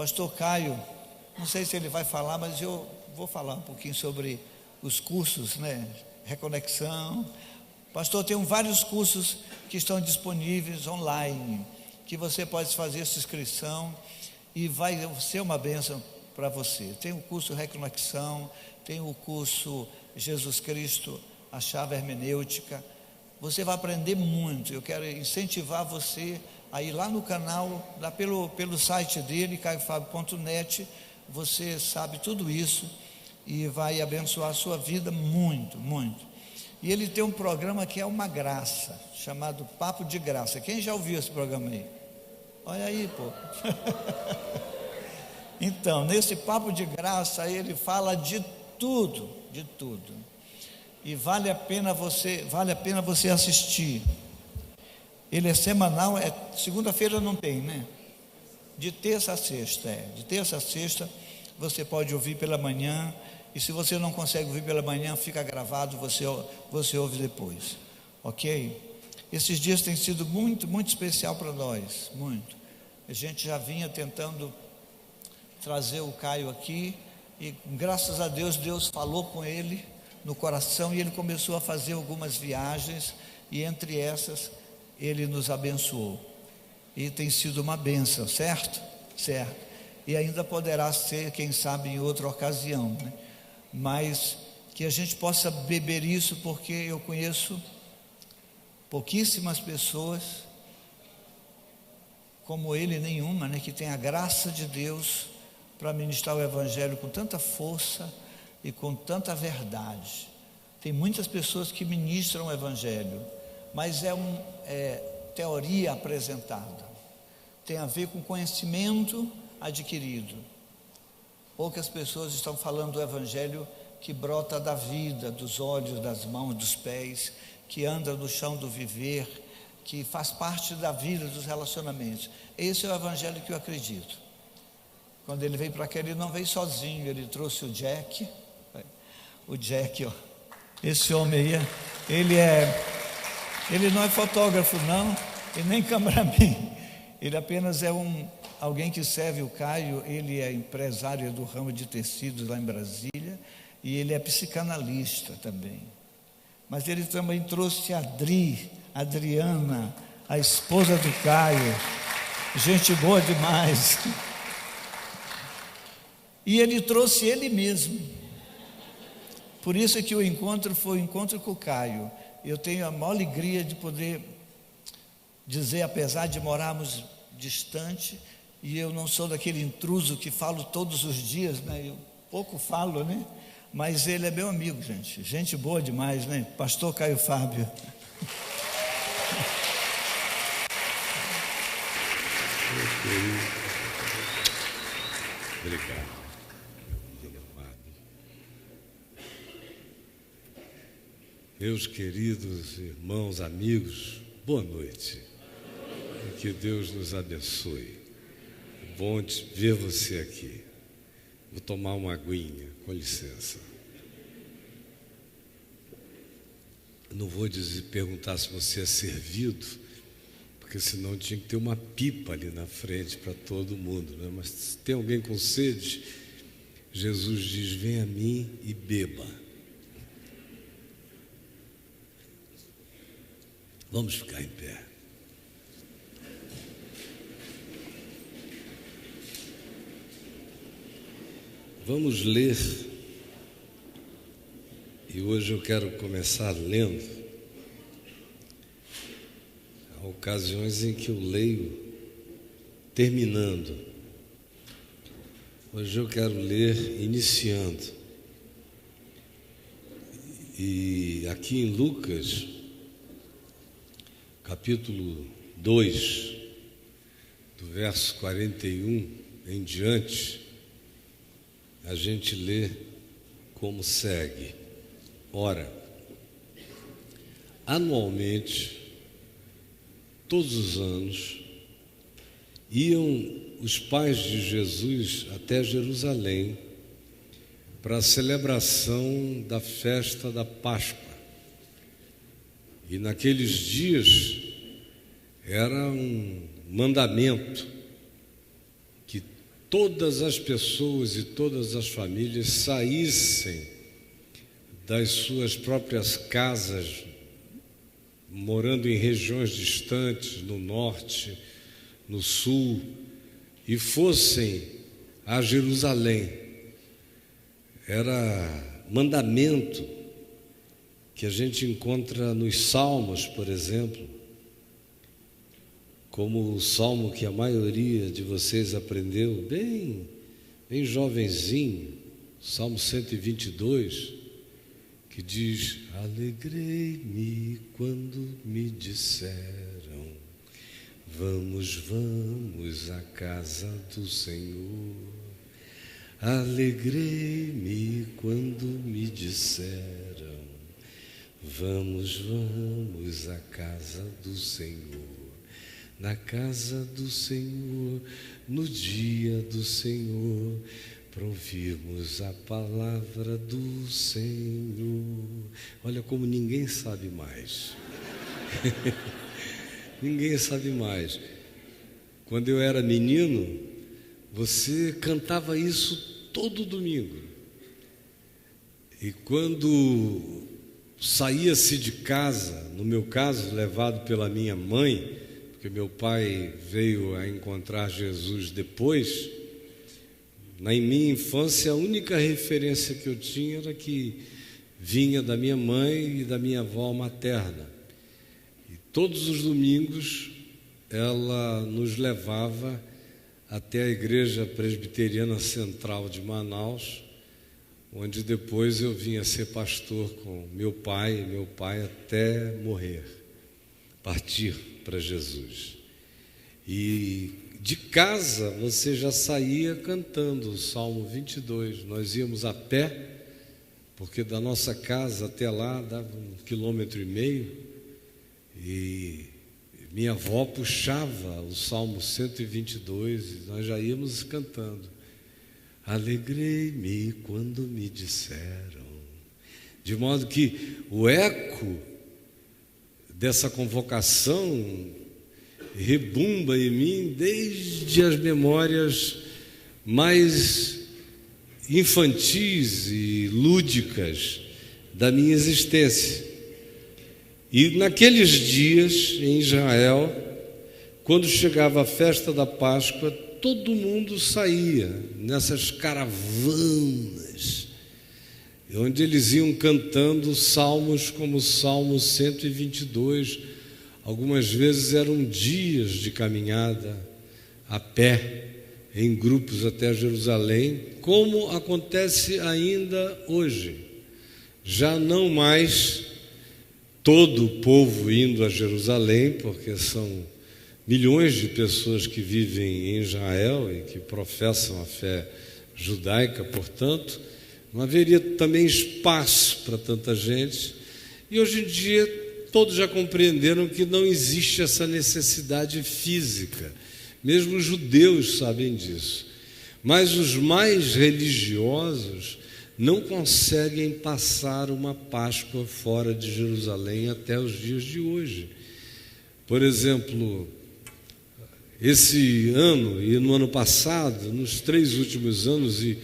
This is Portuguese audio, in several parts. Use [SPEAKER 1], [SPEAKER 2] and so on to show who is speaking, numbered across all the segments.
[SPEAKER 1] Pastor Caio, não sei se ele vai falar, mas eu vou falar um pouquinho sobre os cursos, né? Reconexão. Pastor, tem vários cursos que estão disponíveis online, que você pode fazer essa inscrição e vai ser uma bênção para você. Tem o curso Reconexão, tem o curso Jesus Cristo, a chave hermenêutica. Você vai aprender muito. Eu quero incentivar você a ir lá no canal, lá pelo site dele, caiofabio.net. Você sabe tudo isso e vai abençoar a sua vida muito, muito. E ele tem um programa que é uma graça, chamado Papo de Graça. Quem já ouviu esse programa aí? Olha aí, pô. Então, nesse Papo de Graça, ele fala de tudo, de tudo. E vale a pena você assistir. Ele é semanal, segunda-feira não tem, né? De terça a sexta, de terça a sexta, você pode ouvir pela manhã. E se você não consegue ouvir pela manhã, fica gravado, você ouve depois, ok? Esses dias têm sido muito, muito especial para nós, muito. A gente já vinha tentando trazer o Caio aqui, e graças a Deus, Deus falou com ele no coração, e ele começou a fazer algumas viagens, e entre essas, ele nos abençoou, e tem sido uma bênção, certo? Certo, e ainda poderá ser, quem sabe, em outra ocasião, né? Mas que a gente possa beber isso, porque eu conheço pouquíssimas pessoas como ele, nenhuma, né, que tem a graça de Deus para ministrar o Evangelho com tanta força e com tanta verdade. Tem muitas pessoas que ministram o Evangelho, mas é teoria apresentada, tem a ver com conhecimento adquirido. Poucas pessoas estão falando do Evangelho que brota da vida, dos olhos, das mãos, dos pés, que anda no chão do viver, que faz parte da vida, dos relacionamentos. Esse é o Evangelho que eu acredito. Quando ele veio para cá, ele não veio sozinho, ele trouxe o Jack, ó, esse homem aí, ele não é fotógrafo não, e nem cameraman, ele apenas é alguém que serve o Caio. Ele é empresário do ramo de tecidos lá em Brasília, e ele é psicanalista também, mas ele também trouxe a Adriana, a esposa do Caio, gente boa demais, e ele trouxe ele mesmo. Por isso é que o encontro foi o encontro com o Caio. Eu tenho a maior alegria de poder dizer, apesar de morarmos distante, e eu não sou daquele intruso que falo todos os dias, né? Eu pouco falo, né? Mas ele é meu amigo, gente boa demais, né? Pastor Caio Fábio.
[SPEAKER 2] Obrigado. Meus queridos irmãos, amigos, boa noite. Que Deus nos abençoe. Bom ver você aqui. Vou tomar uma aguinha, com licença. Não vou perguntar se você é servido, porque senão tinha que ter uma pipa ali na frente para todo mundo, né? Mas se tem alguém com sede, Jesus diz: vem a mim e beba. Vamos ficar em pé. Vamos ler, e hoje eu quero começar lendo. Há ocasiões em que eu leio terminando. Hoje eu quero ler iniciando. E aqui em Lucas, capítulo 2, do verso 41 em diante, a gente lê como segue: ora, anualmente, todos os anos, iam os pais de Jesus até Jerusalém para a celebração da festa da Páscoa. E naqueles dias era um mandamento que todas as pessoas e todas as famílias saíssem das suas próprias casas, morando em regiões distantes, no norte, no sul, e fossem a Jerusalém. Era mandamento que a gente encontra nos Salmos, por exemplo, como o salmo que a maioria de vocês aprendeu bem jovenzinho, Salmo 122, que diz: alegrei-me quando me disseram, vamos à casa do Senhor. Alegrei-me quando me disseram, vamos à casa do Senhor. Na casa do Senhor, no dia do Senhor, para ouvirmos a palavra do Senhor. Olha como ninguém sabe mais. Ninguém sabe mais. Quando eu era menino, você cantava isso todo domingo. E quando saía-se de casa, no meu caso, levado pela minha mãe, porque meu pai veio a encontrar Jesus depois, na minha infância a única referência que eu tinha era que vinha da minha mãe e da minha avó materna. E todos os domingos ela nos levava até a Igreja Presbiteriana Central de Manaus, onde depois eu vim a ser pastor com meu pai até morrer, partir para Jesus. E de casa você já saía cantando o Salmo 22. Nós íamos a pé, porque da nossa casa até lá dava 1,5 km, e minha avó puxava o Salmo 122 e nós já íamos cantando. Alegrei-me quando me disseram. De modo que o eco dessa convocação rebumba em mim desde as memórias mais infantis e lúdicas da minha existência. E naqueles dias em Israel, quando chegava a festa da Páscoa, todo mundo saía nessas caravanas, onde eles iam cantando salmos como o Salmo 122. Algumas vezes eram dias de caminhada a pé, em grupos até Jerusalém, como acontece ainda hoje. Já não mais todo o povo indo a Jerusalém, porque são milhões de pessoas que vivem em Israel e que professam a fé judaica, portanto, não haveria também espaço para tanta gente. E hoje em dia todos já compreenderam que não existe essa necessidade física. Mesmo os judeus sabem disso. Mas os mais religiosos não conseguem passar uma Páscoa fora de Jerusalém até os dias de hoje. Por exemplo, esse ano e no ano passado, nos 3 últimos anos, e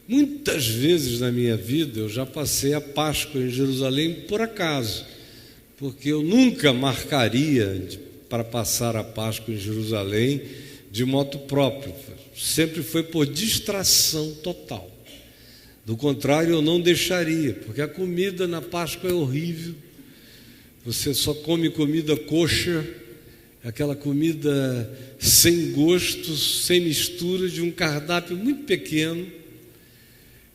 [SPEAKER 2] muitas vezes na minha vida, eu já passei a Páscoa em Jerusalém por acaso, porque eu nunca marcaria para passar a Páscoa em Jerusalém de moto próprio. Sempre foi por distração total. Do contrário, eu não deixaria, porque a comida na Páscoa é horrível. Você só come comida kosher, aquela comida sem gosto, sem mistura, de um cardápio muito pequeno.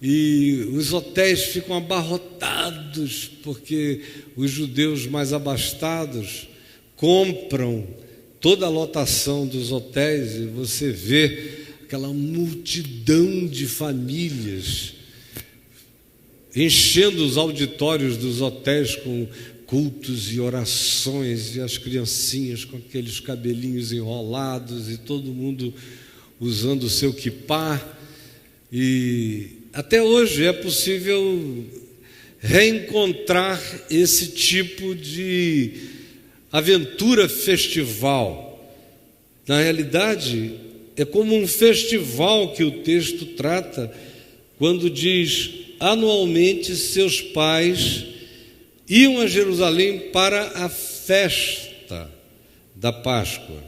[SPEAKER 2] E os hotéis ficam abarrotados, porque os judeus mais abastados compram toda a lotação dos hotéis, e você vê aquela multidão de famílias enchendo os auditórios dos hotéis com cultos e orações, e as criancinhas com aqueles cabelinhos enrolados, e todo mundo usando o seu quipá. E até hoje é possível reencontrar esse tipo de aventura festival. Na realidade, é como um festival que o texto trata, quando diz: anualmente seus pais iam a Jerusalém para a festa da Páscoa.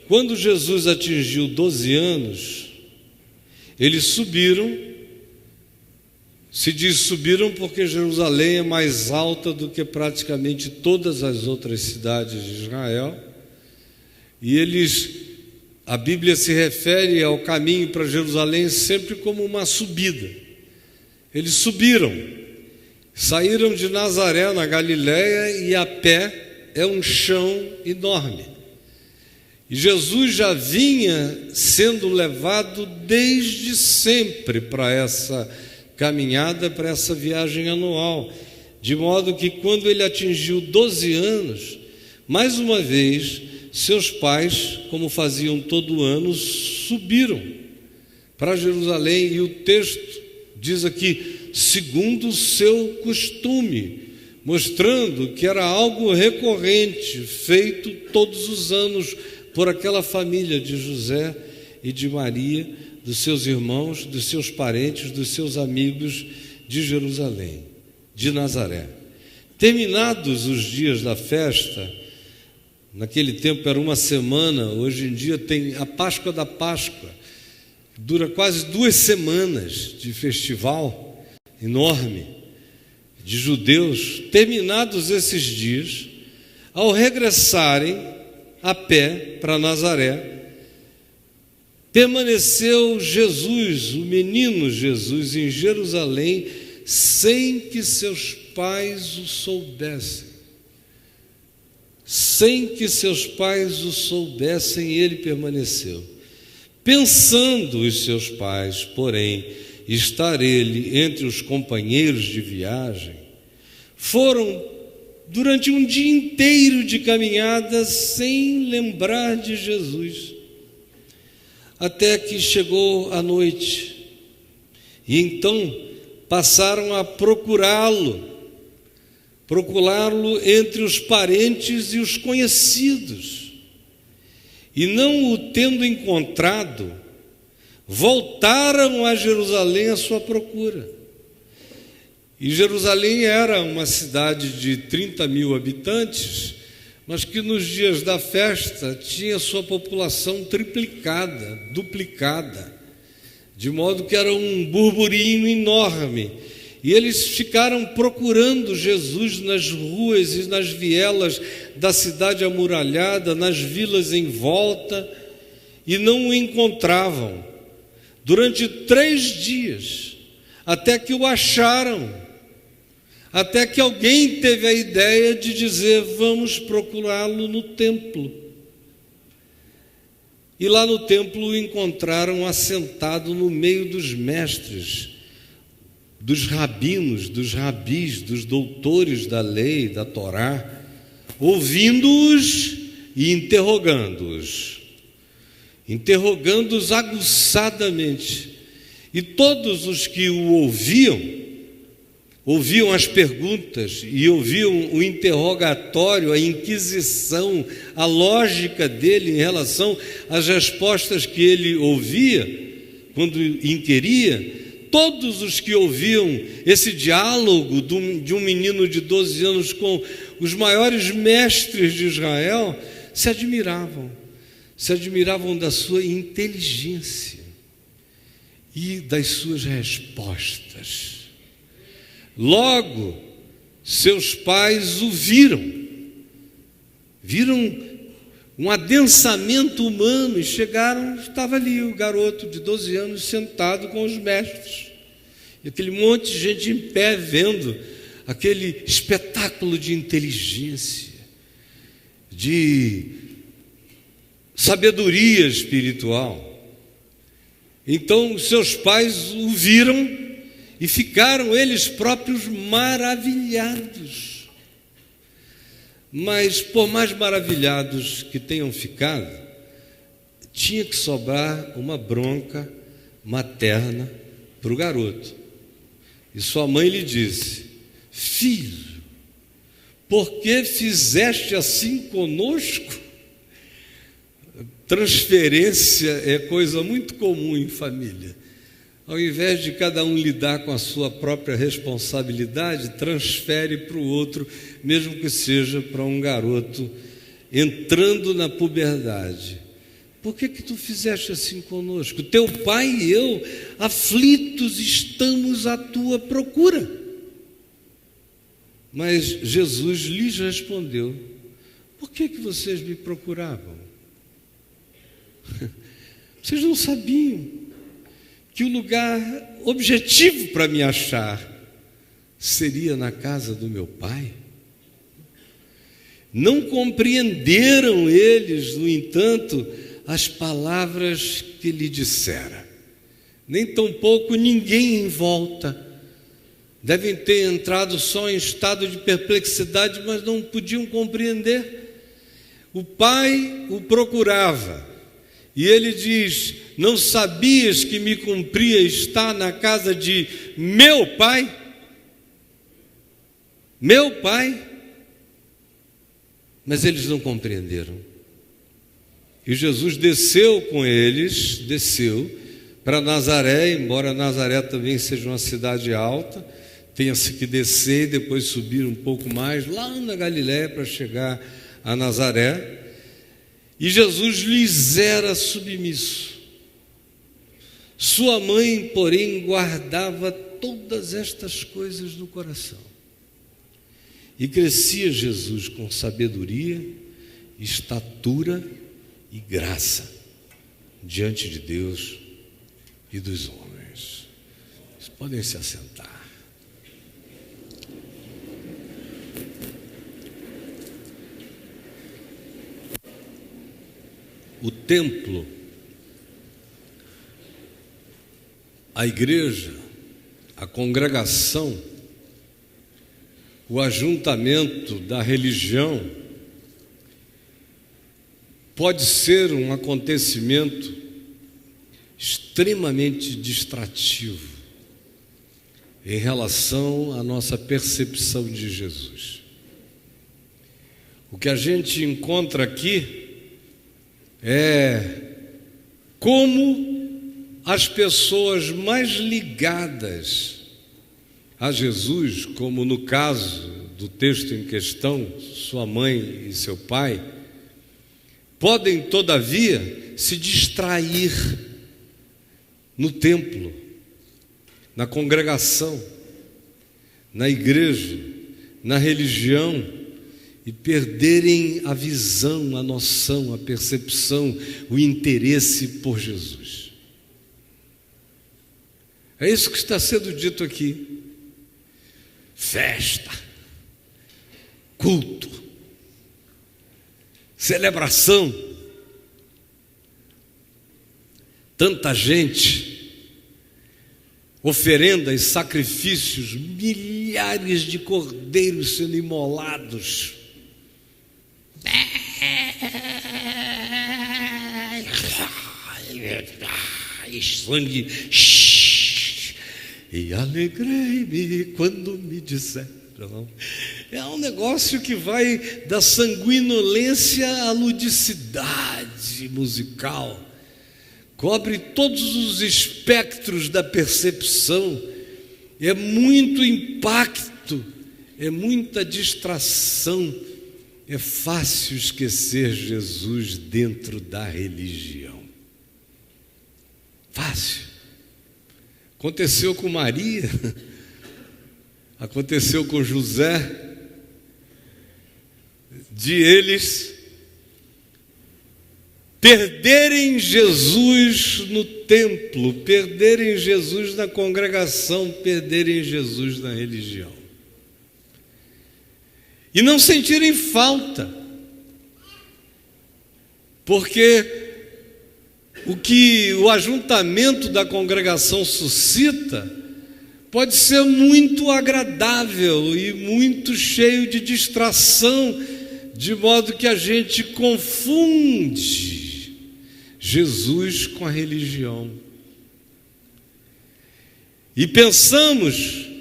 [SPEAKER 2] Quando Jesus atingiu 12 anos, eles subiram. Se diz subiram porque Jerusalém é mais alta do que praticamente todas as outras cidades de Israel. E a Bíblia se refere ao caminho para Jerusalém sempre como uma subida. Eles subiram, saíram de Nazaré, na Galiléia, e a pé é um chão enorme. E Jesus já vinha sendo levado desde sempre para essa caminhada, para essa viagem anual, de modo que quando ele atingiu 12 anos, mais uma vez, seus pais, como faziam todo ano, subiram para Jerusalém, e o texto diz aqui, segundo o seu costume, mostrando que era algo recorrente, feito todos os anos por aquela família de José e de Maria, dos seus irmãos, dos seus parentes, dos seus amigos de Jerusalém, de Nazaré. Terminados os dias da festa, naquele tempo era uma semana, hoje em dia tem a Páscoa da Páscoa, dura quase 2 semanas de festival enorme de judeus. Terminados esses dias, ao regressarem a pé para Nazaré, permaneceu Jesus, o menino Jesus, em Jerusalém, sem que seus pais o soubessem. Sem que seus pais o soubessem, ele permaneceu. Pensando os seus pais, porém, estar ele entre os companheiros de viagem, foram durante um dia inteiro de caminhada sem lembrar de Jesus, até que chegou a noite, e então passaram a procurá-lo entre os parentes e os conhecidos, e não o tendo encontrado, voltaram a Jerusalém à sua procura. E Jerusalém era uma cidade de 30 mil habitantes, mas que nos dias da festa tinha sua população triplicada, duplicada, de modo que era um burburinho enorme. E eles ficaram procurando Jesus nas ruas e nas vielas da cidade amuralhada, nas vilas em volta, e não o encontravam durante 3 dias, até que o acharam, até que alguém teve a ideia de dizer: vamos procurá-lo no templo. E lá no templo o encontraram assentado no meio dos mestres, dos rabinos, dos rabis, dos doutores da lei, da Torá, ouvindo-os e interrogando-os aguçadamente. E todos os que o ouviam as perguntas e ouviam o interrogatório, a inquisição, a lógica dele em relação às respostas que ele ouvia quando inquiria. Todos os que ouviam esse diálogo de um menino de 12 anos com os maiores mestres de Israel se admiravam da sua inteligência e das suas respostas. Logo, seus pais o viram um adensamento humano e chegaram, estava ali o garoto de 12 anos sentado com os mestres, e aquele monte de gente em pé vendo aquele espetáculo de inteligência, de sabedoria espiritual. Então seus pais o viram e ficaram eles próprios maravilhados. Mas por mais maravilhados que tenham ficado, tinha que sobrar uma bronca materna para o garoto. E sua mãe lhe disse: filho, por que fizeste assim conosco? transferência é coisa muito comum em família. Ao invés de cada um lidar com a sua própria responsabilidade, transfere para o outro, mesmo que seja para um garoto entrando na puberdade. Por que tu fizeste assim conosco? Teu pai e eu, aflitos, estamos à tua procura. Mas Jesus lhes respondeu: por que vocês me procuravam? Vocês não sabiam que o lugar objetivo para me achar seria na casa do meu pai? Não compreenderam eles, no entanto, as palavras que lhe dissera. Nem tampouco ninguém em volta. Devem ter entrado só em estado de perplexidade, mas não podiam compreender. O pai o procurava, e ele diz: não sabias que me cumpria estar na casa de meu pai? Meu pai? Mas eles não compreenderam. E Jesus desceu com eles, para Nazaré, embora Nazaré também seja uma cidade alta, tenha-se que descer e depois subir um pouco mais, lá na Galiléia, para chegar a Nazaré. E Jesus lhes era submisso. Sua mãe, porém, guardava todas estas coisas no coração. E crescia Jesus com sabedoria, estatura e graça diante de Deus e dos homens. Vocês podem se assentar. O templo, a igreja, a congregação, o ajuntamento da religião pode ser um acontecimento extremamente distrativo em relação à nossa percepção de Jesus. O que a gente encontra aqui é como as pessoas mais ligadas a Jesus, como no caso do texto em questão, sua mãe e seu pai, podem, todavia, se distrair no templo, na congregação, na igreja, na religião, e perderem a visão, a noção, a percepção, o interesse por Jesus. É isso que está sendo dito aqui. Festa, culto, celebração, tanta gente, oferendas, sacrifícios, milhares de cordeiros sendo imolados, e sangue, e alegrei-me quando me disseram. É um negócio que vai da sanguinolência à ludicidade musical, cobre todos os espectros da percepção, é muito impacto, é muita distração. É fácil esquecer Jesus dentro da religião. Fácil. Aconteceu com Maria, aconteceu com José, de eles perderem Jesus no templo, perderem Jesus na congregação, perderem Jesus na religião. E não sentirem falta, porque o que o ajuntamento da congregação suscita pode ser muito agradável e muito cheio de distração, de modo que a gente confunde Jesus com a religião. E pensamos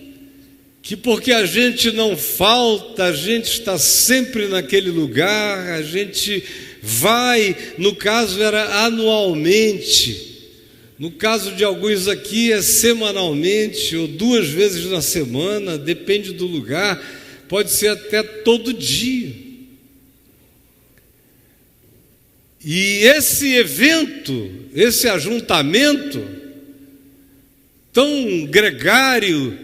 [SPEAKER 2] que porque a gente não falta, a gente está sempre naquele lugar, a gente vai, no caso era anualmente, no caso de alguns aqui é semanalmente ou 2 vezes na semana, depende do lugar, pode ser até todo dia. E esse evento, esse ajuntamento tão gregário,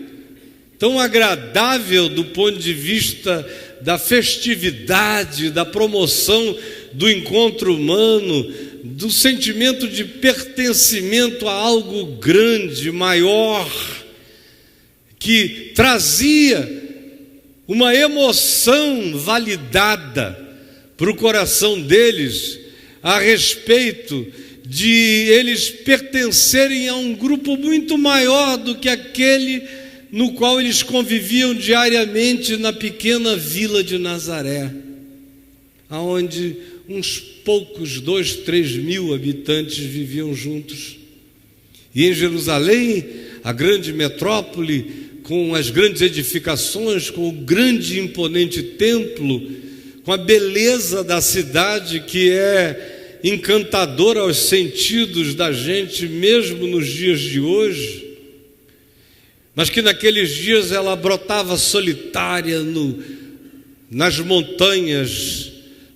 [SPEAKER 2] tão agradável do ponto de vista da festividade, da promoção do encontro humano, do sentimento de pertencimento a algo grande, maior, que trazia uma emoção validada para o coração deles a respeito de eles pertencerem a um grupo muito maior do que aquele no qual eles conviviam diariamente na pequena vila de Nazaré, aonde uns poucos 2, 3 mil habitantes viviam juntos. E em Jerusalém, a grande metrópole, com as grandes edificações, com o grande e imponente templo, com a beleza da cidade que é encantadora aos sentidos da gente, mesmo nos dias de hoje, mas que naqueles dias ela brotava solitária nas montanhas,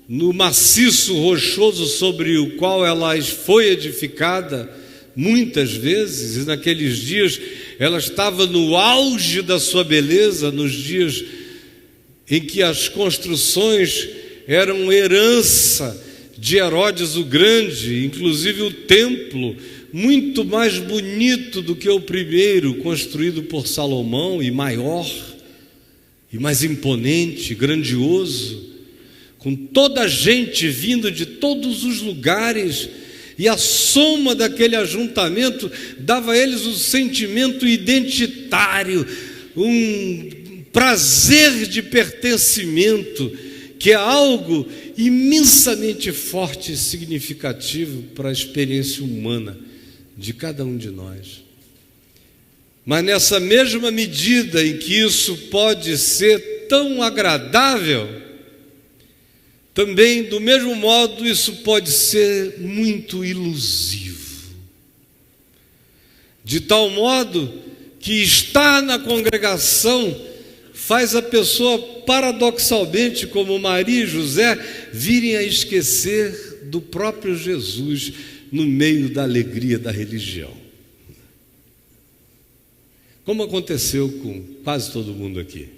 [SPEAKER 2] no maciço rochoso sobre o qual ela foi edificada muitas vezes, e naqueles dias ela estava no auge da sua beleza, nos dias em que as construções eram herança de Herodes o Grande, inclusive o templo, muito mais bonito do que o primeiro, construído por Salomão, e maior, e mais imponente, grandioso, com toda a gente vindo de todos os lugares, e a soma daquele ajuntamento dava a eles um sentimento identitário, um prazer de pertencimento, que é algo imensamente forte e significativo para a experiência humana de cada um de nós. Mas nessa mesma medida em que isso pode ser tão agradável, também do mesmo modo isso pode ser muito ilusivo, de tal modo que estar na congregação faz a pessoa paradoxalmente, como Maria e José, virem a esquecer do próprio Jesus no meio da alegria da religião. Como aconteceu com quase todo mundo aqui.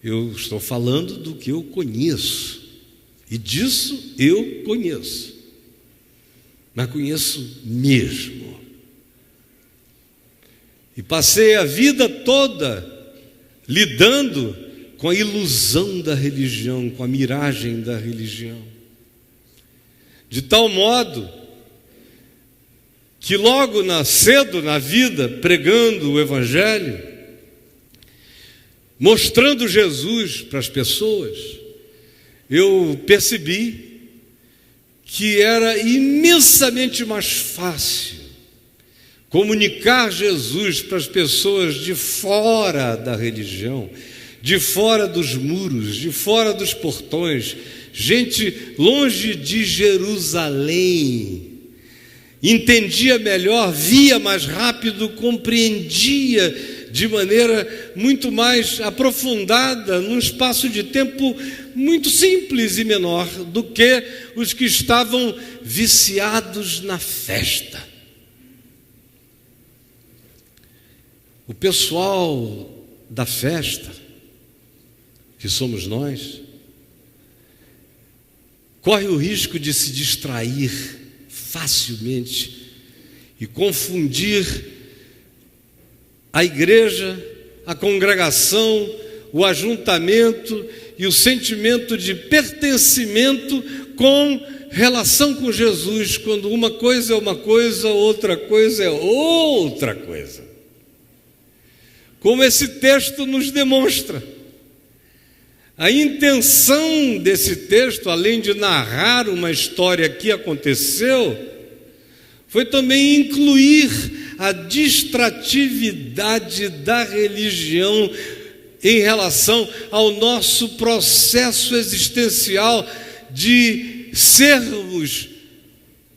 [SPEAKER 2] Eu estou falando do que eu conheço, e disso eu conheço, mas conheço mesmo. E passei a vida toda lidando com a ilusão da religião, com a miragem da religião, de tal modo que logo cedo na vida, pregando o Evangelho, mostrando Jesus para as pessoas, eu percebi que era imensamente mais fácil comunicar Jesus para as pessoas de fora da religião, de fora dos muros, de fora dos portões, gente longe de Jerusalém, entendia melhor, via mais rápido, compreendia de maneira muito mais aprofundada, num espaço de tempo muito simples e menor do que os que estavam viciados na festa. O pessoal da festa, que somos nós, corre o risco de se distrair facilmente e confundir a igreja, a congregação, o ajuntamento e o sentimento de pertencimento com relação com Jesus, quando uma coisa é uma coisa, outra coisa é outra coisa. Como esse texto nos demonstra. A intenção desse texto, além de narrar uma história que aconteceu, foi também incluir a distratividade da religião em relação ao nosso processo existencial de sermos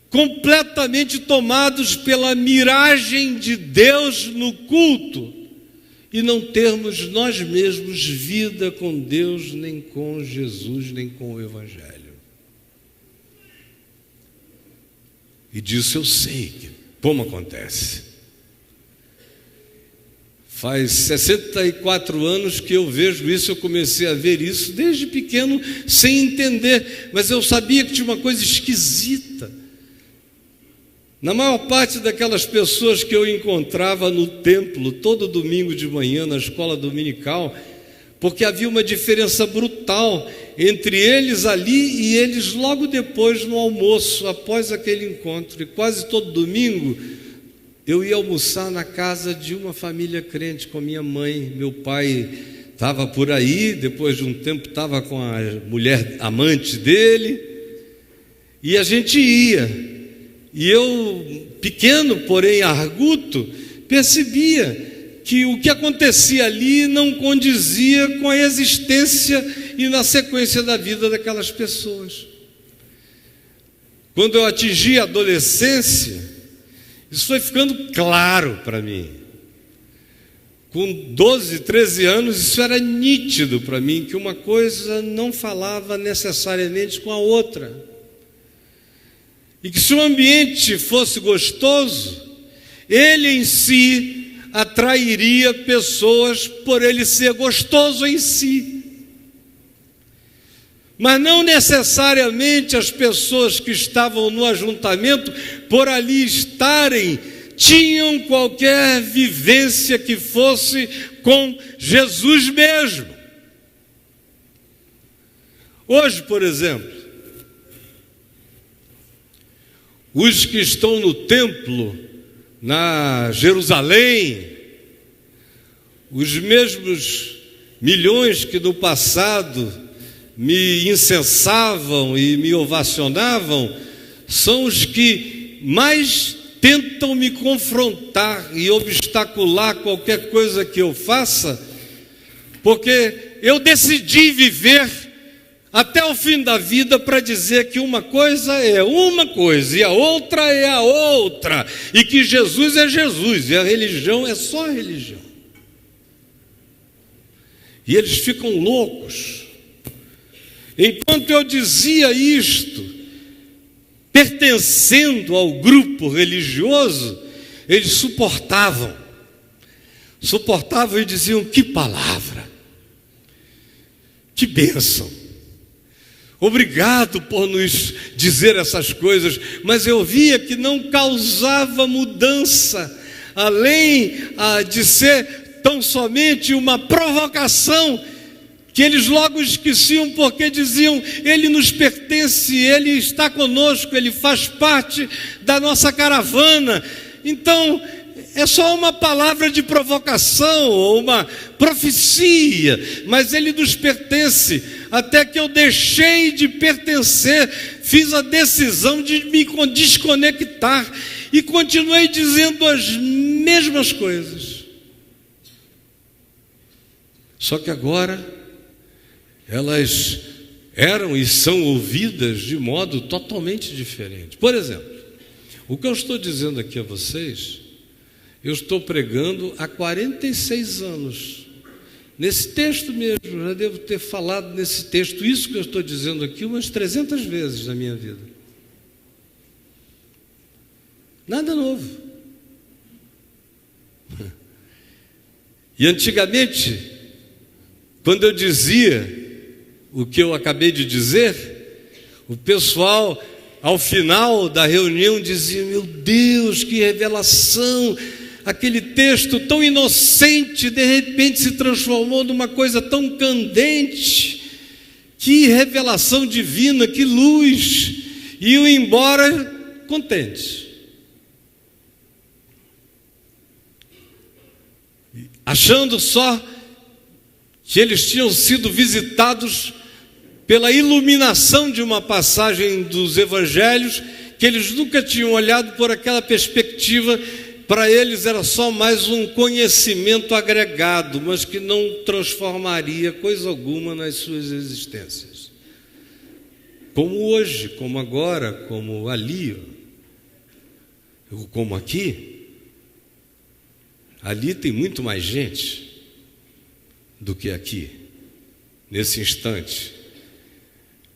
[SPEAKER 2] completamente tomados pela miragem de Deus no culto e não termos nós mesmos vida com Deus, nem com Jesus, nem com o Evangelho. E disso eu sei como acontece. Faz 64 anos que eu vejo isso, eu comecei a ver isso desde pequeno, sem entender, mas eu sabia que tinha uma coisa esquisita. Na maior parte daquelas pessoas que eu encontrava no templo, todo domingo de manhã, na escola dominical, porque havia uma diferença brutal entre eles ali e eles logo depois no almoço, após aquele encontro. E quase todo domingo eu ia almoçar na casa de uma família crente com minha mãe. Meu pai estava por aí, depois de um tempo estava com a mulher amante dele, e a gente ia. E eu, pequeno, porém arguto, percebia que o que acontecia ali não condizia com a existência e na sequência da vida daquelas pessoas. Quando eu atingi a adolescência, isso foi ficando claro para mim. Com 12, 13 anos, isso era nítido para mim, que uma coisa não falava necessariamente com a outra. E que se o ambiente fosse gostoso, ele em si atrairia pessoas por ele ser gostoso em si. Mas não necessariamente as pessoas que estavam no ajuntamento, por ali estarem, tinham qualquer vivência que fosse com Jesus mesmo. Hoje, por exemplo, os que estão no templo, na Jerusalém, os mesmos milhões que no passado me incensavam e me ovacionavam, são os que mais tentam me confrontar e obstacular qualquer coisa que eu faça, porque eu decidi viver até o fim da vida para dizer que uma coisa é uma coisa e a outra é a outra, e que Jesus é Jesus e a religião é só a religião. E eles ficam loucos. Enquanto eu dizia isto, pertencendo ao grupo religioso, eles suportavam e diziam: que palavra, que bênção, obrigado por nos dizer essas coisas. Mas eu via que não causava mudança, além de ser tão somente uma provocação, que eles logo esqueciam, porque diziam: ele nos pertence, ele está conosco, ele faz parte da nossa caravana. Então é só uma palavra de provocação ou uma profecia, mas ele nos pertence. Até que eu deixei de pertencer, fiz a decisão de me desconectar e continuei dizendo as mesmas coisas. Só que agora elas eram e são ouvidas de modo totalmente diferente. Por exemplo, o que eu estou dizendo aqui a vocês, eu estou pregando há 46 anos. Nesse texto mesmo, eu já devo ter falado nesse texto, isso que eu estou dizendo aqui, umas 300 vezes na minha vida. Nada novo. E antigamente, quando eu dizia o que eu acabei de dizer, o pessoal, ao final da reunião, dizia: meu Deus, que revelação! Aquele texto tão inocente, de repente se transformou numa coisa tão candente. Que revelação divina, que luz! E iam embora contentes, achando só que eles tinham sido visitados pela iluminação de uma passagem dos evangelhos, que eles nunca tinham olhado por aquela perspectiva. Para eles era só mais um conhecimento agregado, mas que não transformaria coisa alguma nas suas existências. como hoje, como agora, como ali, ou como aqui. Ali tem muito mais gente do que aqui, nesse instante.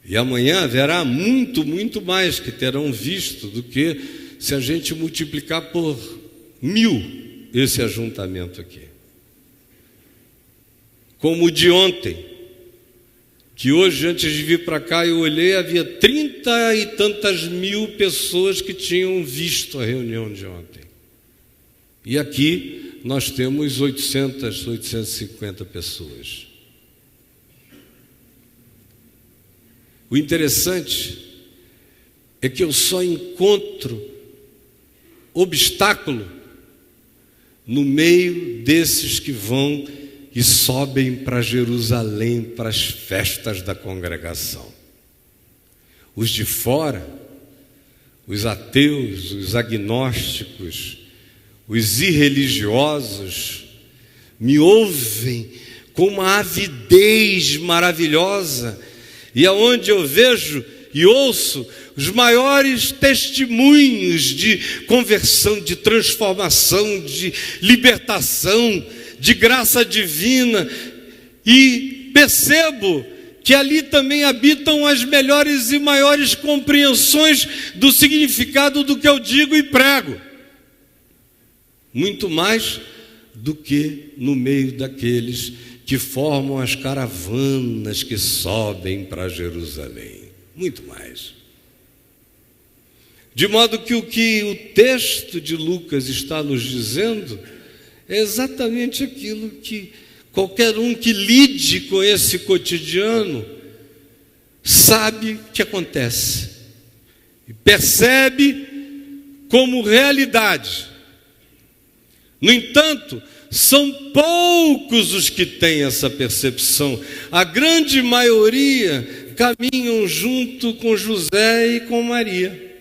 [SPEAKER 2] E amanhã haverá muito, muito mais que terão visto do que se a gente multiplicar por 1000 esse ajuntamento aqui. Como o de ontem, que hoje, antes de vir para cá, eu olhei, havia 30 e tantas mil pessoas que tinham visto a reunião de ontem. E aqui nós temos 850 pessoas. O interessante é que eu só encontro obstáculo no meio desses que vão e sobem para Jerusalém para as festas da congregação. Os de fora, os ateus, os agnósticos, os irreligiosos, me ouvem com uma avidez maravilhosa, e aonde eu vejo e ouço os maiores testemunhos de conversão, de transformação, de libertação, de graça divina, e percebo que ali também habitam as melhores e maiores compreensões do significado do que eu digo e prego, muito mais do que no meio daqueles que formam as caravanas que sobem para Jerusalém, muito mais. De modo que o texto de Lucas está nos dizendo é exatamente aquilo que qualquer um que lide com esse cotidiano sabe que acontece e percebe como realidade. No entanto, são poucos os que têm essa percepção. A grande maioria caminham junto com José e com Maria,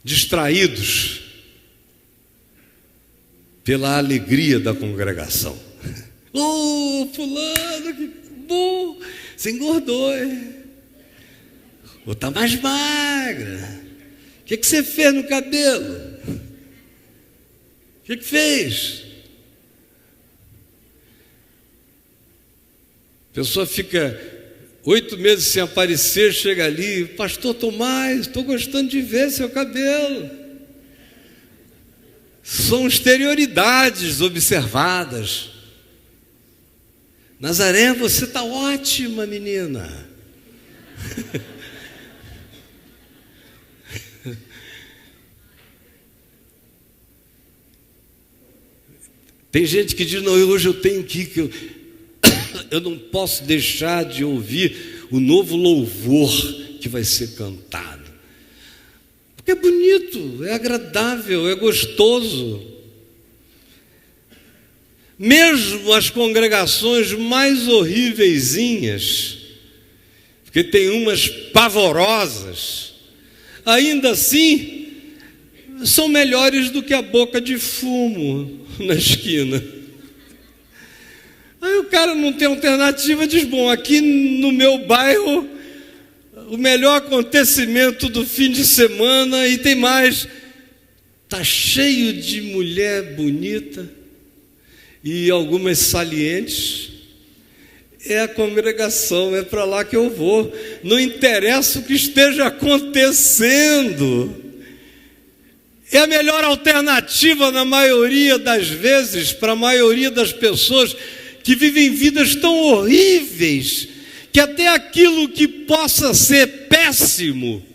[SPEAKER 2] distraídos pela alegria da congregação. Fulano, que bom, você engordou, hein? Ou está mais magra. O que você fez no cabelo? O que fez? A pessoa fica 8 meses sem aparecer, chega ali, pastor Tomás, estou gostando de ver seu cabelo. São exterioridades observadas. Nazaré, você está ótima, menina. Tem gente que diz, não, hoje eu tenho que eu não posso deixar de ouvir o novo louvor que vai ser cantado. Porque é bonito, é agradável, é gostoso. Mesmo as congregações mais horríveiszinhas, porque tem umas pavorosas, ainda assim são melhores do que a boca de fumo na esquina. Aí o cara não tem alternativa, diz, bom, aqui no meu bairro o melhor acontecimento do fim de semana, e tem mais, está cheio de mulher bonita e algumas salientes, é a congregação, é para lá que eu vou, não interessa o que esteja acontecendo. É a melhor alternativa na maioria das vezes para a maioria das pessoas que vivem vidas tão horríveis que até aquilo que possa ser péssimo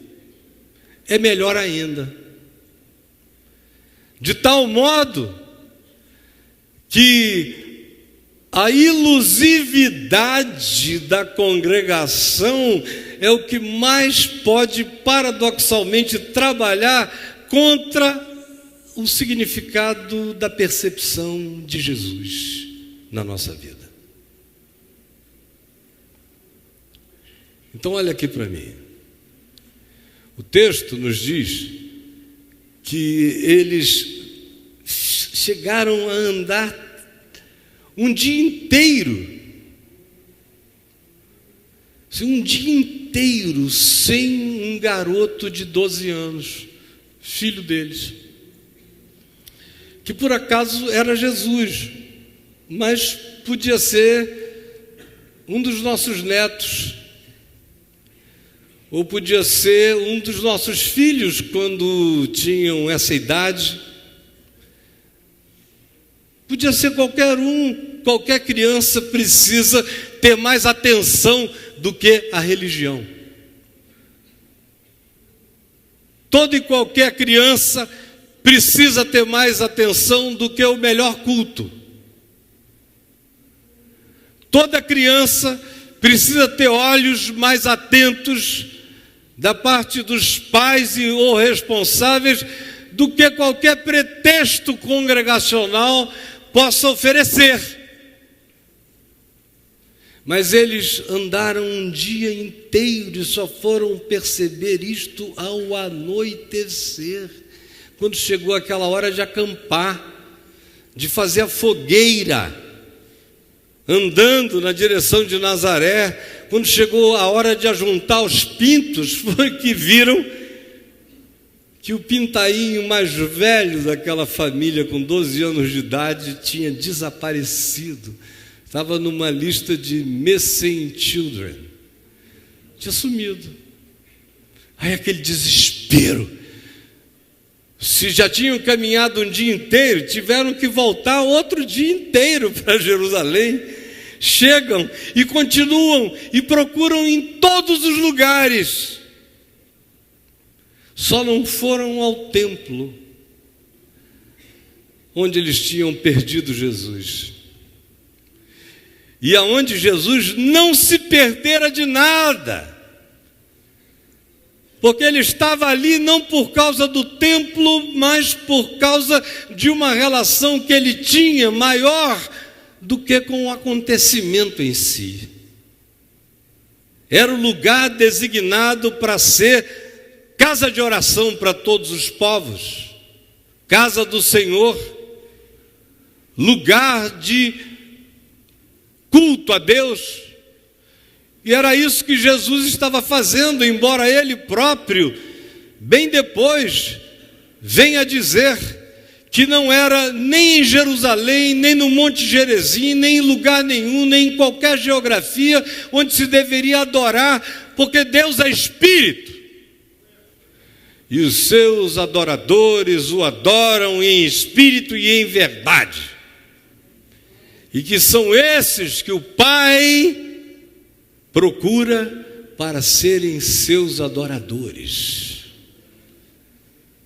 [SPEAKER 2] é melhor ainda. De tal modo que a ilusividade da congregação é o que mais pode paradoxalmente trabalhar contra o significado da percepção de Jesus na nossa vida. Então olha aqui para mim. O texto nos diz que eles chegaram a andar um dia inteiro Um dia inteiro sem um garoto de 12 anos, filho deles, que por acaso era Jesus, mas podia ser um dos nossos netos, ou podia ser um dos nossos filhos quando tinham essa idade, podia ser qualquer um. Qualquer criança precisa ter mais atenção do que a religião. Toda e qualquer criança precisa ter mais atenção do que o melhor culto. Toda criança precisa ter olhos mais atentos da parte dos pais ou responsáveis do que qualquer pretexto congregacional possa oferecer. Mas eles andaram um dia inteiro e só foram perceber isto ao anoitecer, quando chegou aquela hora de acampar, de fazer a fogueira, andando na direção de Nazaré. Quando chegou a hora de ajuntar os pintos, foi que viram que o pintainho mais velho daquela família, com 12 anos de idade, tinha desaparecido. Estava numa lista de missing children. Tinha sumido. Aí aquele desespero. Se já tinham caminhado um dia inteiro, tiveram que voltar outro dia inteiro para Jerusalém. Chegam e continuam e procuram em todos os lugares. Só não foram ao templo onde eles tinham perdido Jesus. E aonde Jesus não se perdera de nada, porque ele estava ali não por causa do templo, mas por causa de uma relação que ele tinha maior do que com o acontecimento em si. Era o lugar designado para ser casa de oração para todos os povos, casa do Senhor, lugar de culto a Deus. E era isso que Jesus estava fazendo, embora ele próprio, bem depois, venha dizer que não era nem em Jerusalém, nem no Monte Gerizim, nem em lugar nenhum, nem em qualquer geografia onde se deveria adorar, porque Deus é Espírito. E os seus adoradores o adoram em espírito e em verdade. E que são esses que o Pai procura para serem seus adoradores.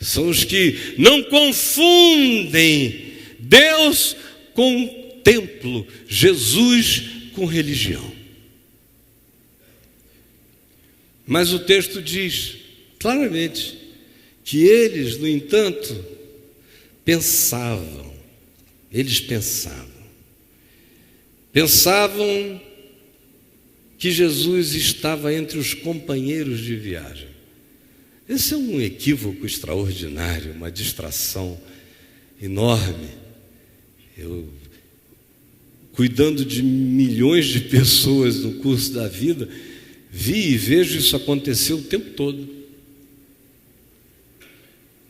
[SPEAKER 2] São os que não confundem Deus com templo, Jesus com religião. Mas o texto diz claramente que eles, no entanto, pensavam que Jesus estava entre os companheiros de viagem. Esse é um equívoco extraordinário, uma distração enorme. Eu, cuidando de milhões de pessoas no curso da vida, vi e vejo isso acontecer o tempo todo.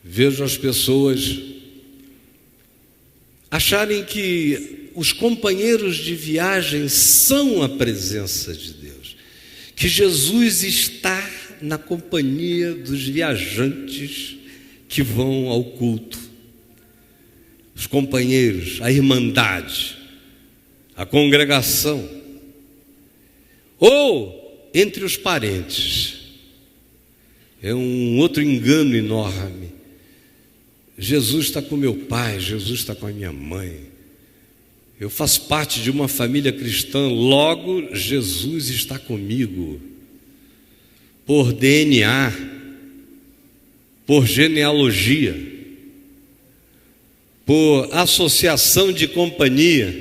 [SPEAKER 2] Vejo as pessoas acharem que os companheiros de viagem são a presença de Deus, que Jesus está na companhia dos viajantes que vão ao culto, os companheiros, a irmandade, a congregação, ou entre os parentes. É um outro engano enorme. Jesus está com meu pai, Jesus está com a minha mãe. Eu faço parte de uma família cristã, logo Jesus está comigo. Por DNA, por genealogia, por associação de companhia.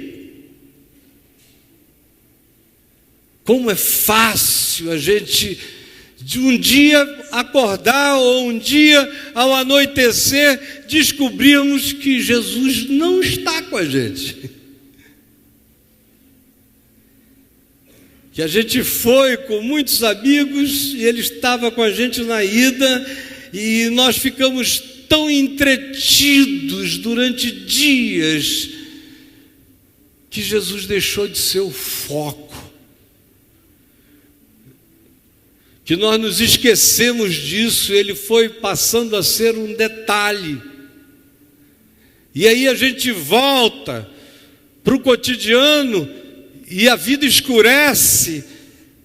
[SPEAKER 2] Como é fácil a gente, de um dia acordar ou um dia ao anoitecer, descobrirmos que Jesus não está com a gente. que a gente foi com muitos amigos e ele estava com a gente na ida, e nós ficamos tão entretidos durante dias que Jesus deixou de ser o foco, que nós nos esquecemos disso, ele foi passando a ser um detalhe. E aí a gente volta para o cotidiano e a vida escurece,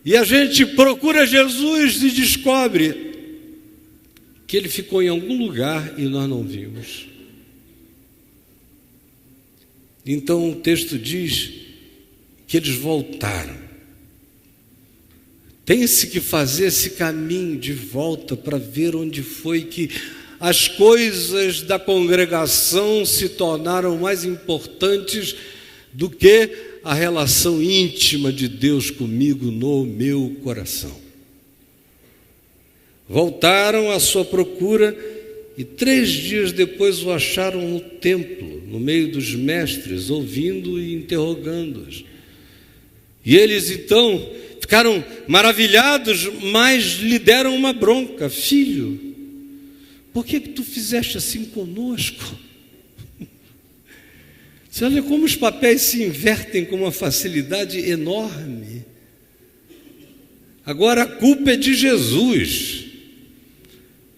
[SPEAKER 2] e a gente procura Jesus e descobre que ele ficou em algum lugar e nós não vimos. Então o texto diz que eles voltaram. Tem-se que fazer esse caminho de volta para ver onde foi que as coisas da congregação se tornaram mais importantes do que a relação íntima de Deus comigo no meu coração. Voltaram à sua procura e 3 dias depois o acharam no templo, no meio dos mestres, ouvindo e interrogando-os. E eles então ficaram maravilhados, mas lhe deram uma bronca: filho, por que tu fizeste assim conosco? Você olha como os papéis se invertem com uma facilidade enorme. Agora a culpa é de Jesus,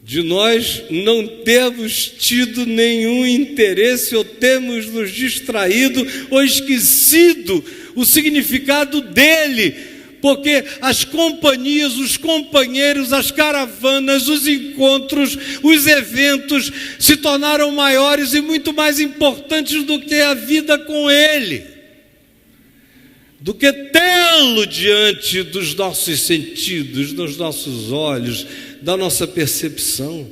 [SPEAKER 2] de nós não termos tido nenhum interesse, ou termos nos distraído ou esquecido o significado dele, porque as companhias, os companheiros, as caravanas, os encontros, os eventos se tornaram maiores e muito mais importantes do que a vida com ele, do que tê-lo diante dos nossos sentidos, dos nossos olhos, da nossa percepção.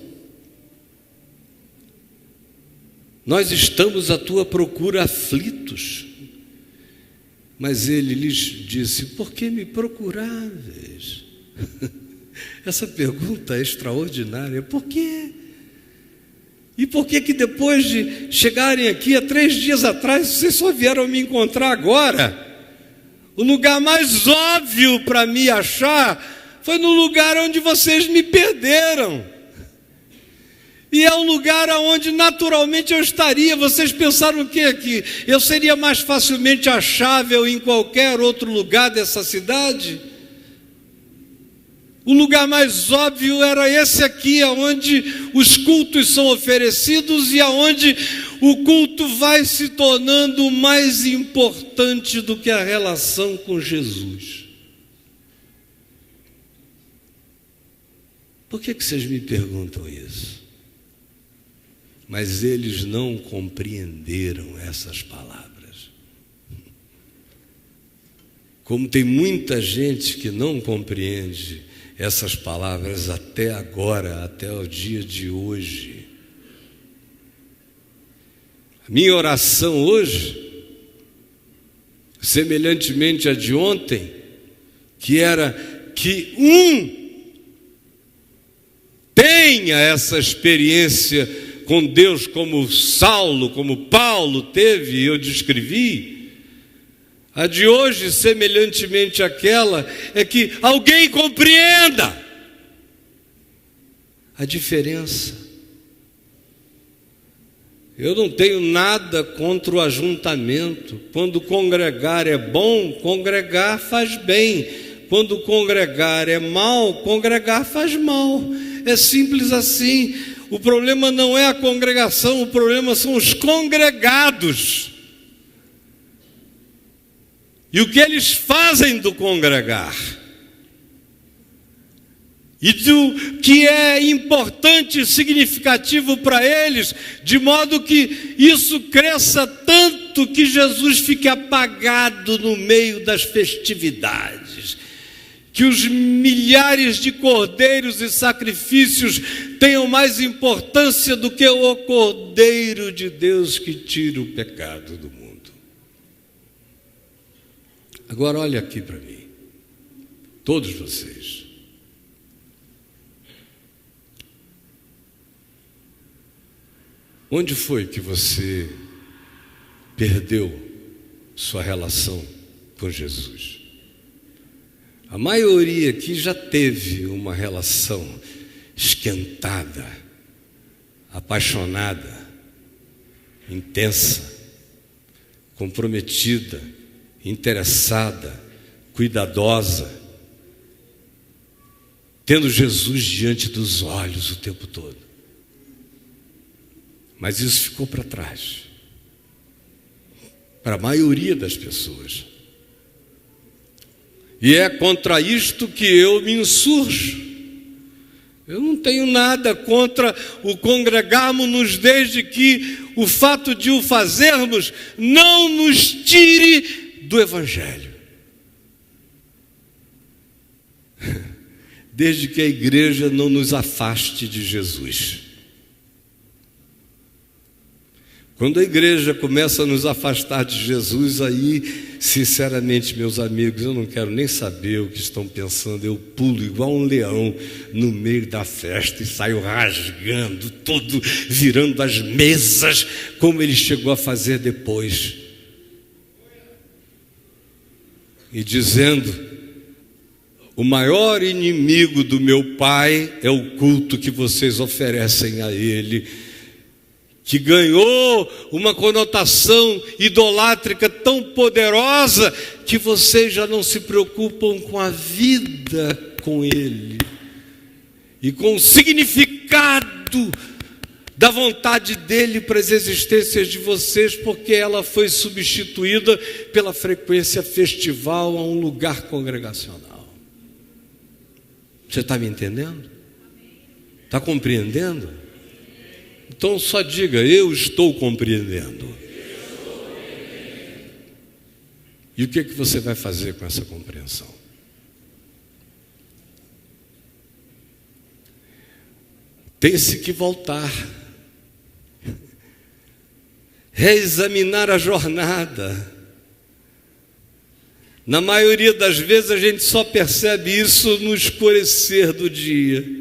[SPEAKER 2] Nós estamos à tua procura aflitos. Mas ele lhes disse: por que me procuráveis? Essa pergunta é extraordinária. Por quê? E por que depois de chegarem aqui há 3 dias atrás, vocês só vieram me encontrar agora? O lugar mais óbvio para me achar foi no lugar onde vocês me perderam. E é um lugar onde naturalmente eu estaria. Vocês pensaram o quê? Que eu seria mais facilmente achável em qualquer outro lugar dessa cidade? O lugar mais óbvio era esse aqui, onde os cultos são oferecidos e aonde o culto vai se tornando mais importante do que a relação com Jesus. Por que vocês me perguntam isso? Mas eles não compreenderam essas palavras. Como tem muita gente que não compreende essas palavras até agora, até o dia de hoje. A minha oração hoje, semelhantemente à de ontem, que era que tenha essa experiência com Deus como Saulo, como Paulo teve, e eu descrevi. A de hoje, semelhantemente àquela, é que alguém compreenda a diferença. Eu não tenho nada contra o ajuntamento. Quando congregar é bom, congregar faz bem. Quando congregar é mal, congregar faz mal. É simples assim. O problema não é a congregação, o problema são os congregados. E o que eles fazem do congregar. E do que é importante e significativo para eles, de modo que isso cresça tanto que Jesus fique apagado no meio das festividades. Que os milhares de cordeiros e sacrifícios tenham mais importância do que o Cordeiro de Deus que tira o pecado do mundo. Agora olha aqui para mim, todos vocês. Onde foi que você perdeu sua relação com Jesus? A maioria aqui já teve uma relação esquentada, apaixonada, intensa, comprometida, interessada, cuidadosa, tendo Jesus diante dos olhos o tempo todo. Mas isso ficou para trás, para a maioria das pessoas. E é contra isto que eu me insurjo. Eu não tenho nada contra o congregarmos-nos, desde que o fato de o fazermos não nos tire do Evangelho. Desde que a igreja não nos afaste de Jesus. Quando a igreja começa a nos afastar de Jesus, aí, sinceramente, meus amigos, eu não quero nem saber o que estão pensando. Eu pulo igual um leão no meio da festa e saio rasgando tudo, virando as mesas, como ele chegou a fazer depois. E dizendo: o maior inimigo do meu Pai é o culto que vocês oferecem a Ele, que ganhou uma conotação idolátrica tão poderosa que vocês já não se preocupam com a vida com Ele e com o significado da vontade dEle para as existências de vocês, porque ela foi substituída pela frequência festival a um lugar congregacional. Você está me entendendo? Está compreendendo? Então só diga: eu estou compreendendo. E o que você vai fazer com essa compreensão? Tem-se que voltar, reexaminar a jornada. Na maioria das vezes a gente só percebe isso no escurecer do dia.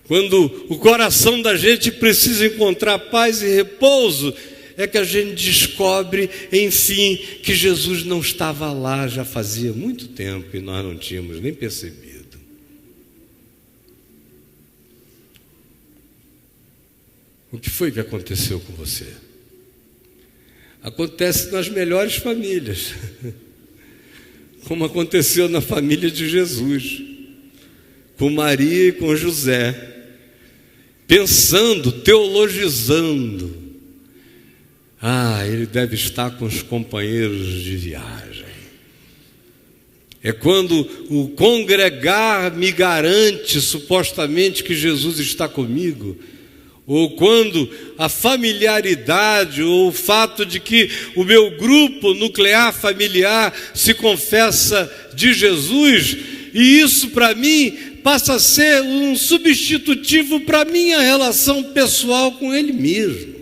[SPEAKER 2] Quando o coração da gente precisa encontrar paz e repouso, é que a gente descobre, enfim, que Jesus não estava lá já fazia muito tempo e nós não tínhamos nem percebido. O que foi que aconteceu com você? Acontece nas melhores famílias, como aconteceu na família de Jesus, com Maria e com José. Pensando, teologizando: ele deve estar com os companheiros de viagem. É quando o congregar me garante supostamente que Jesus está comigo, ou quando a familiaridade, ou o fato de que o meu grupo nuclear familiar se confessa de Jesus, e isso para mim passa a ser um substitutivo para a minha relação pessoal com Ele mesmo.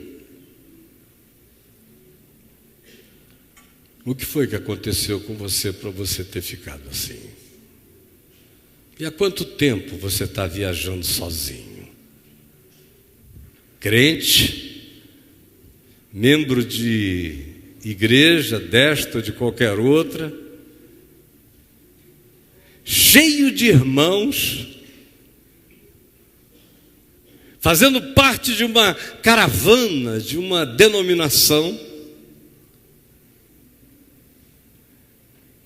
[SPEAKER 2] O que foi que aconteceu com você para você ter ficado assim? E há quanto tempo você está viajando sozinho? Crente, membro de igreja, desta ou de qualquer outra, cheio de irmãos, fazendo parte de uma caravana, de uma denominação,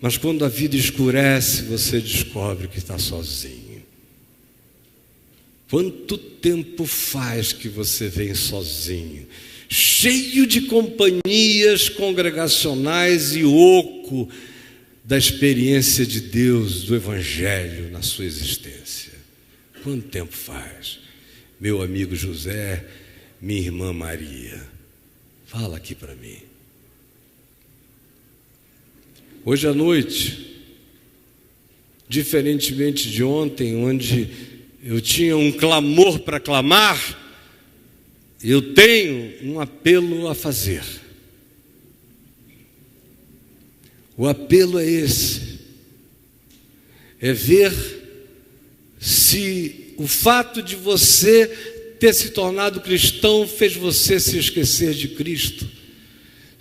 [SPEAKER 2] mas quando a vida escurece, você descobre que está sozinho. Quanto tempo faz que você vem sozinho, cheio de companhias congregacionais e oco da experiência de Deus, do Evangelho na sua existência? Quanto tempo faz? Meu amigo José, minha irmã Maria, fala aqui para mim. Hoje à noite, diferentemente de ontem, onde eu tinha um clamor para clamar, eu tenho um apelo a fazer. O apelo é esse: é ver se o fato de você ter se tornado cristão fez você se esquecer de Cristo,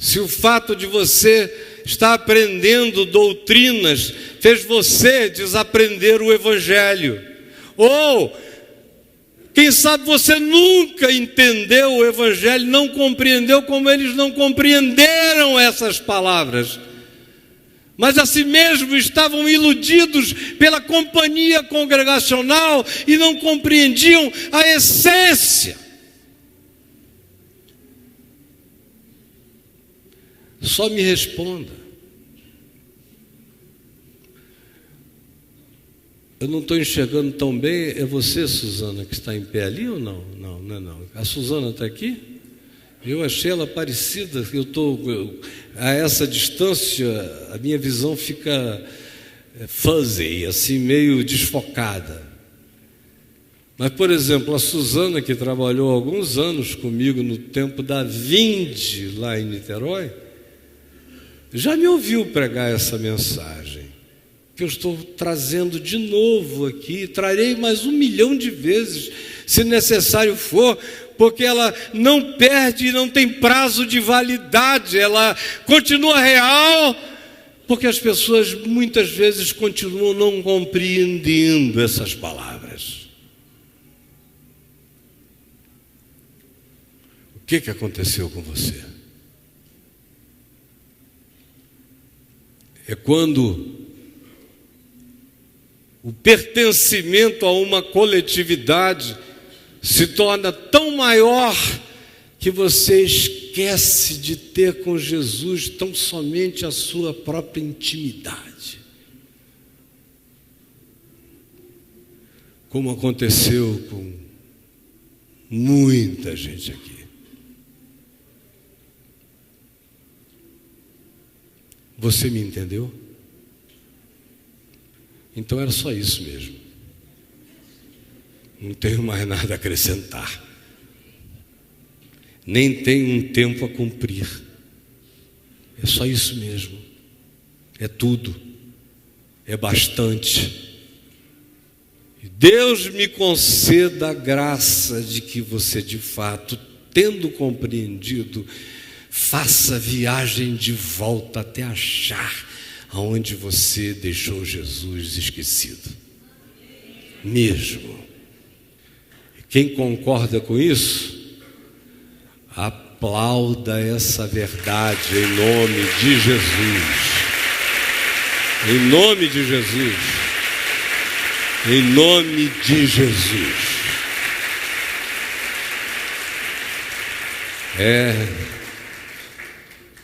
[SPEAKER 2] Se o fato de você estar aprendendo doutrinas fez você desaprender o Evangelho, ou quem sabe você nunca entendeu o Evangelho, não compreendeu como eles não compreenderam essas palavras, mas a si mesmo estavam iludidos pela companhia congregacional e não compreendiam a essência. Só me responda. Eu não estou enxergando tão bem. É você, Suzana, que está em pé ali ou não? Não, não é não. A Suzana está aqui? Eu achei ela parecida. A essa distância, a minha visão fica fuzzy, assim, meio desfocada. Mas, por exemplo, a Suzana, que trabalhou alguns anos comigo no tempo da Vinde, lá em Niterói, já me ouviu pregar essa mensagem, que eu estou trazendo de novo aqui, trarei mais 1 milhão de vezes, se necessário for, porque ela não perde e não tem prazo de validade, ela continua real, porque as pessoas muitas vezes continuam não compreendendo essas palavras. O que aconteceu com você? É quando o pertencimento a uma coletividade se torna tão maior que você esquece de ter com Jesus tão somente a sua própria intimidade. Como aconteceu com muita gente aqui. Você me entendeu? Então era só isso mesmo. Não tenho mais nada a acrescentar. Nem tenho um tempo a cumprir. É só isso mesmo. É tudo. É bastante. E Deus me conceda a graça de que você, de fato, tendo compreendido, faça a viagem de volta até achar aonde você deixou Jesus esquecido. Mesmo. Quem concorda com isso, aplauda essa verdade em nome de Jesus. Em nome de Jesus. Em nome de Jesus.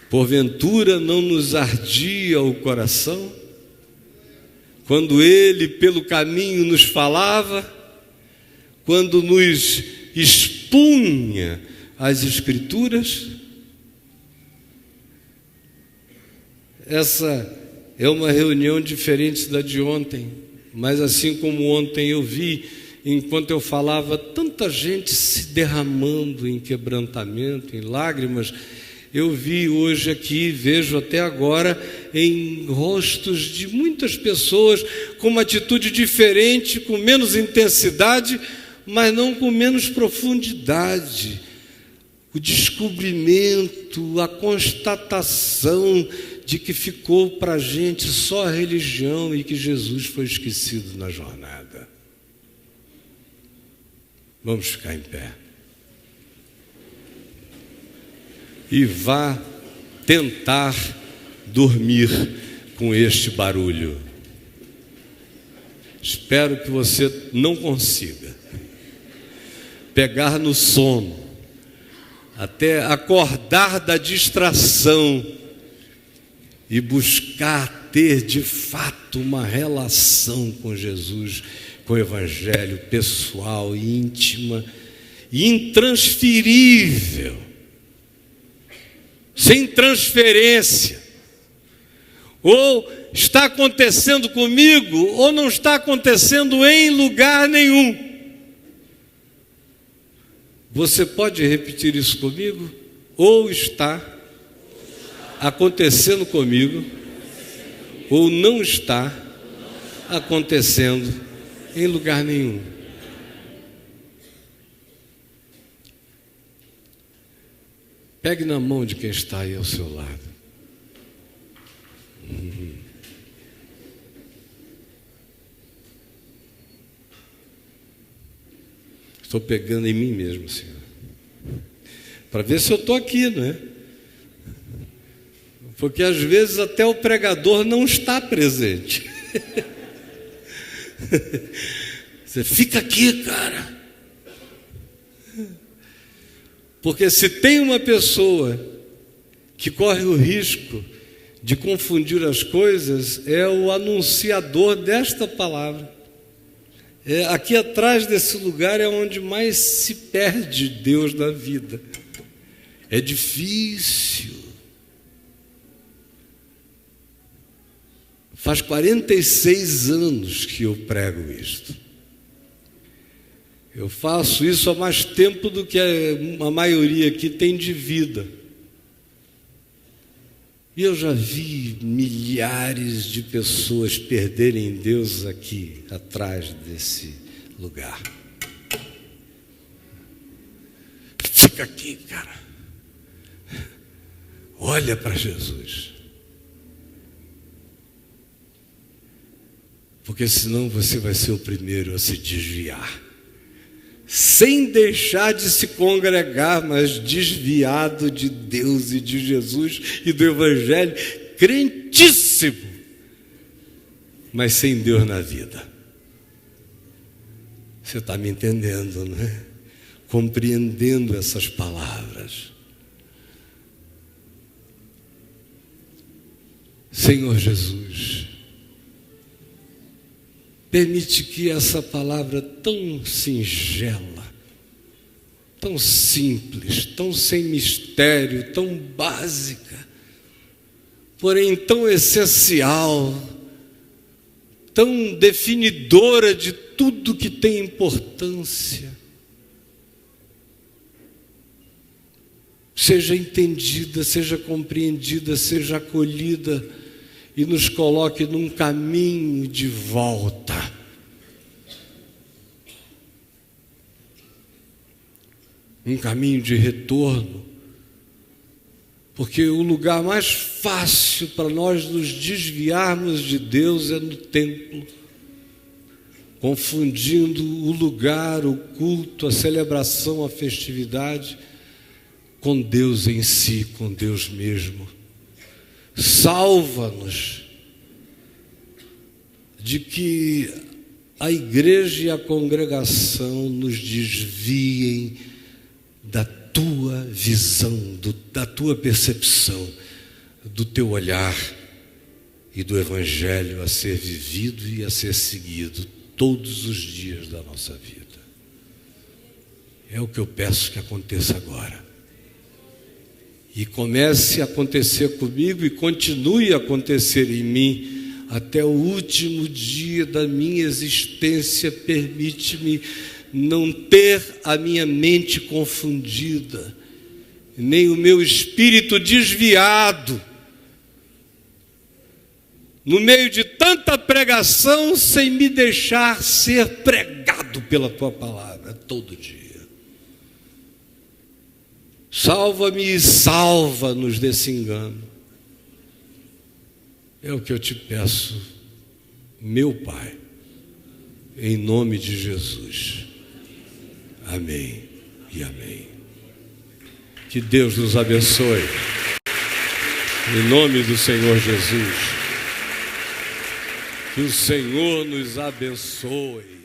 [SPEAKER 2] Porventura não nos ardia o coração quando Ele pelo caminho nos falava, quando nos expunha as Escrituras? Essa é uma reunião diferente da de ontem, mas assim como ontem eu vi, enquanto eu falava, tanta gente se derramando em quebrantamento, em lágrimas. Eu vi hoje aqui, vejo até agora, em rostos de muitas pessoas com uma atitude diferente, com menos intensidade, mas não com menos profundidade. O descobrimento, a constatação de que ficou para a gente só a religião e que Jesus foi esquecido na jornada. Vamos ficar em pé. E vá tentar dormir com este barulho. Espero que você não consiga pegar no sono, até acordar da distração e buscar ter de fato uma relação com Jesus, com o Evangelho pessoal e íntima e intransferível, sem transferência. Ou está acontecendo comigo, ou não está acontecendo em lugar nenhum. Você pode repetir isso comigo? Ou está acontecendo comigo, ou não está acontecendo em lugar nenhum. Pegue na mão de quem está aí ao seu lado. Estou pegando em mim mesmo, Senhor, para ver se eu estou aqui, não é? Porque às vezes até o pregador não está presente. Você fica aqui, cara. Porque se tem uma pessoa que corre o risco de confundir as coisas, é o anunciador desta palavra. Aqui atrás desse lugar é onde mais se perde Deus na vida. É difícil. Faz 46 anos que eu prego isto. Eu faço isso há mais tempo do que a maioria aqui tem de vida. E eu já vi milhares de pessoas perderem Deus aqui, atrás desse lugar. Fica aqui, cara. Olha para Jesus. Porque senão você vai ser o primeiro a se desviar. Sem deixar de se congregar, mas desviado de Deus e de Jesus e do Evangelho, crentíssimo, mas sem Deus na vida. Você está me entendendo, não é? Compreendendo essas palavras. Senhor Jesus, permite que essa palavra tão singela, tão simples, tão sem mistério, tão básica, porém tão essencial, tão definidora de tudo que tem importância, seja entendida, seja compreendida, seja acolhida, e nos coloque num caminho de volta. Um caminho de retorno. Porque o lugar mais fácil para nós nos desviarmos de Deus é no templo, confundindo o lugar, o culto, a celebração, a festividade com Deus em si, com Deus mesmo. Salva-nos de que a igreja e a congregação nos desviem da tua visão, da tua percepção, do teu olhar e do Evangelho a ser vivido e a ser seguido todos os dias da nossa vida. É o que eu peço que aconteça agora. E comece a acontecer comigo e continue a acontecer em mim até o último dia da minha existência. Permite-me não ter a minha mente confundida, nem o meu espírito desviado, no meio de tanta pregação, sem me deixar ser pregado pela tua palavra todo dia. Salva-me e salva-nos desse engano. É o que eu te peço, meu Pai, em nome de Jesus. Amém e amém. Que Deus nos abençoe. Em nome do Senhor Jesus. Que o Senhor nos abençoe.